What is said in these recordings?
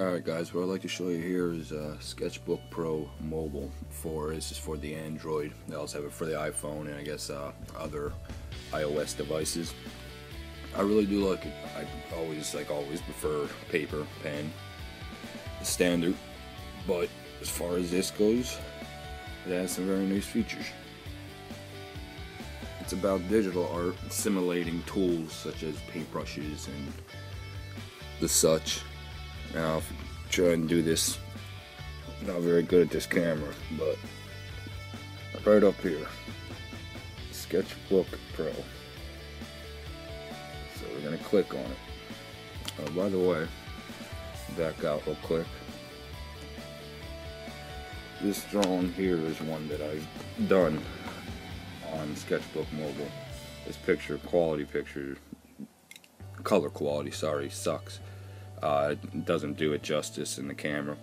Alright guys, what I'd like to show you here is Sketchbook Pro Mobile. This is for the Android. They also have it for the iPhone and I guess other iOS devices. I really do like it. I always prefer paper, pen, the standard. But as far as this goes, it has some very nice features. It's about digital art, simulating tools such as paintbrushes and the such. Now, if you try and do this, I'm not very good at this camera, but right up here, Sketchbook Pro. So we're going to click on it. By the way, back out real quick. This drawing here is one that I've done on Sketchbook Mobile. This color quality, sucks. It doesn't do it justice in the camera.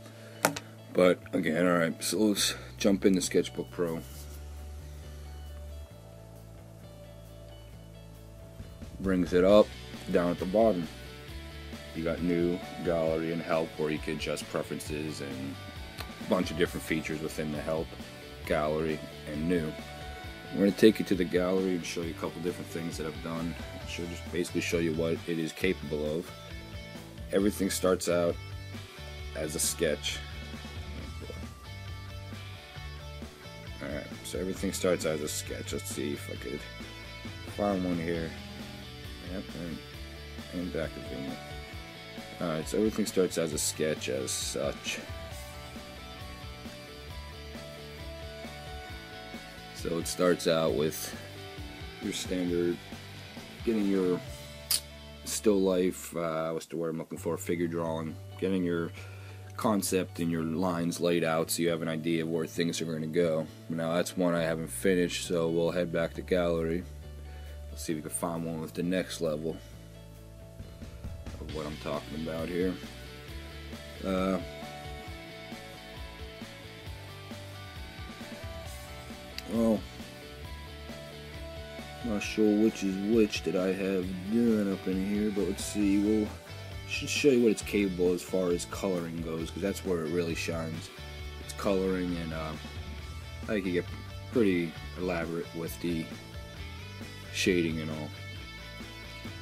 But again, alright, so let's jump into Sketchbook Pro. Brings it up, down at the bottom. You got new, gallery, and help, where you can adjust preferences and a bunch of different features within the help, gallery, and new. I'm going to take you to the gallery and show you a couple different things that I've done. Just basically show you what it is capable of. Everything starts out as a sketch. Alright, so everything starts out as a sketch. Let's see if I could find one here. Yep, and back again. Alright, so everything starts as a sketch as such. So it starts out with your standard, getting your still life, what's the word I'm looking for, figure drawing, getting your concept and your lines laid out so you have an idea of where things are going to go. Now that's one I haven't finished, so we'll head back to gallery. Let's see if we can find one with the next level of what I'm talking about here. Well, not sure which is which that I have done up in here, but let's see. We'll should show you what it's capable as far as coloring goes, because that's where it really shines. It's coloring, and I can get pretty elaborate with the shading and all.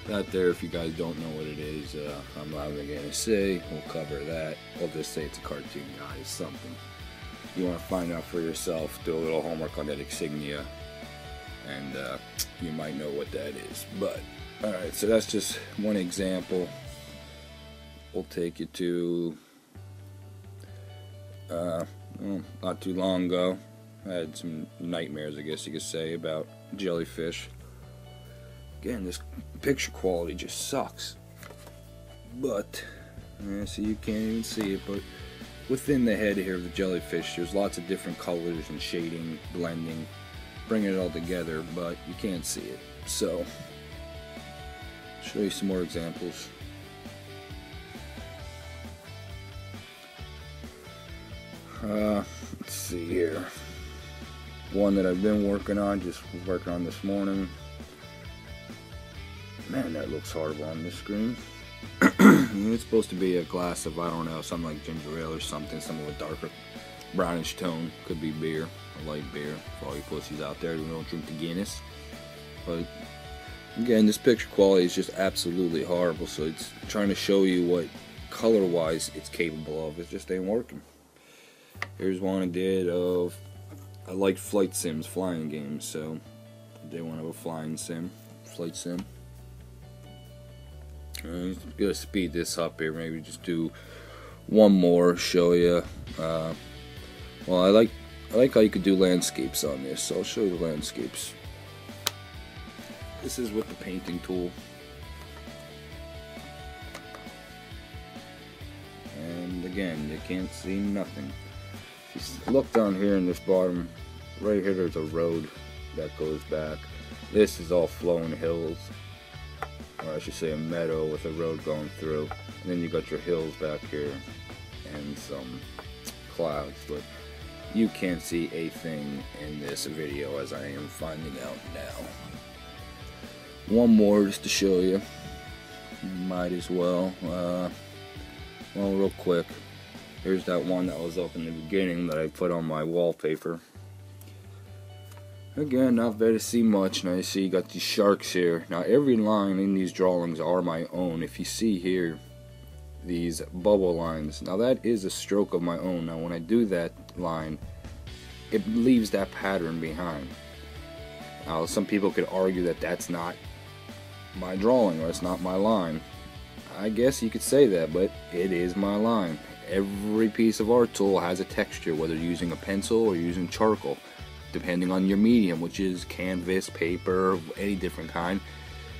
That there, if you guys don't know what it is, I'm not even gonna say. We'll cover that. I'll just say it's a cartoon, guys. Something. You want to find out for yourself, do a little homework on that insignia, and you might know what that is. But alright, so that's just one example. We'll take you to not too long ago. I had some nightmares, I guess you could say, about jellyfish. Again, this picture quality just sucks, but so you can't even see it, but within the head here of the jellyfish, there's lots of different colors and shading, blending, bringing it all together, but you can't see it. So, I'll show you some more examples. Let's see here. One that I've been working on, just was working on this morning. Man, that looks horrible on this screen. It's supposed to be a glass of, I don't know, something like ginger ale or something with darker brownish tone. Could be beer, a light beer, for all you pussies out there who don't drink the Guinness. But again, this picture quality is just absolutely horrible, so it's trying to show you what color-wise it's capable of. It just ain't working. Here's one I did of, I like flight sims, flying games, so I did one of a flying sim, flight sim. I'm gonna speed this up here, maybe just do one more, show you. Well, I like how you could do landscapes on this, so I'll show you the landscapes. This is with the painting tool. And again, you can't see nothing. If you look down here in this bottom, right here there's a road that goes back. This is all flowing hills, or I should say a meadow with a road going through. And then you got your hills back here and some clouds, but you can't see a thing in this video, as I am finding out now. One more just to show you. Might as well. Well, real quick, here's that one that was up in the beginning that I put on my wallpaper. Again, not very to see much. Now you see you got these sharks here. Now every line in these drawings are my own. If you see here, these bubble lines, now that is a stroke of my own. Now when I do that line, it leaves that pattern behind. Now some people could argue that that's not my drawing or it's not my line. I guess you could say that, but it is my line. Every piece of art tool has a texture, whether you're using a pencil or using charcoal, depending on your medium, which is canvas, paper, any different kind.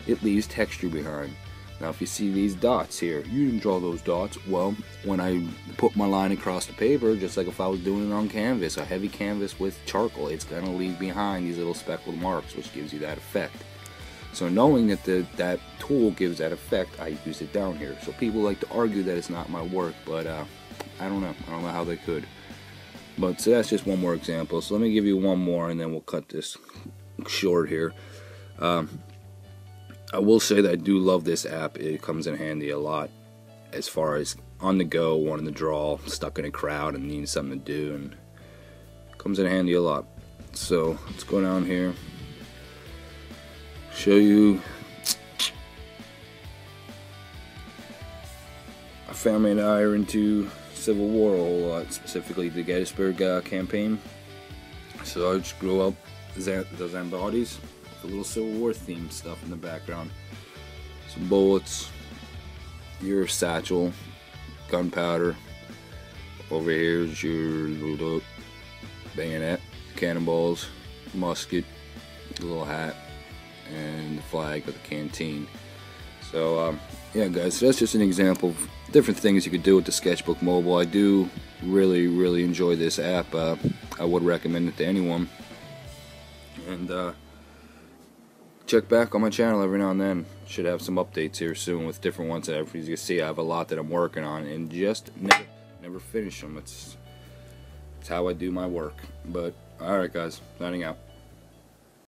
It leaves texture behind. Now if you see these dots here, you didn't draw those dots. Well, when I put my line across the paper, just like if I was doing it on canvas, a heavy canvas with charcoal, it's going to leave behind these little speckled marks, which gives you that effect. So knowing that that tool gives that effect, I use it down here. So people like to argue that it's not my work, but I don't know. I don't know how they could. But so that's just one more example. So let me give you one more, and then we'll cut this short here. I will say that I do love this app. It comes in handy a lot as far as on the go, wanting to draw, stuck in a crowd and needing something to do, and it comes in handy a lot. So let's go down here, show you my family and I are into Civil War a whole lot, specifically the Gettysburg campaign. So I just grew up the Zambadis, a little Civil War themed stuff in the background. Some bullets, your satchel, gunpowder. Over here is your bayonet, cannonballs, musket, little hat, and the flag with the canteen. So yeah guys, so that's just an example of different things you could do with the Sketchbook Mobile. I do really enjoy this app. I would recommend it to anyone. And check back on my channel every now and then. Should have some updates here soon with different ones. As you can see, I have a lot that I'm working on and just never finish them. It's how I do my work. But alright guys, signing out.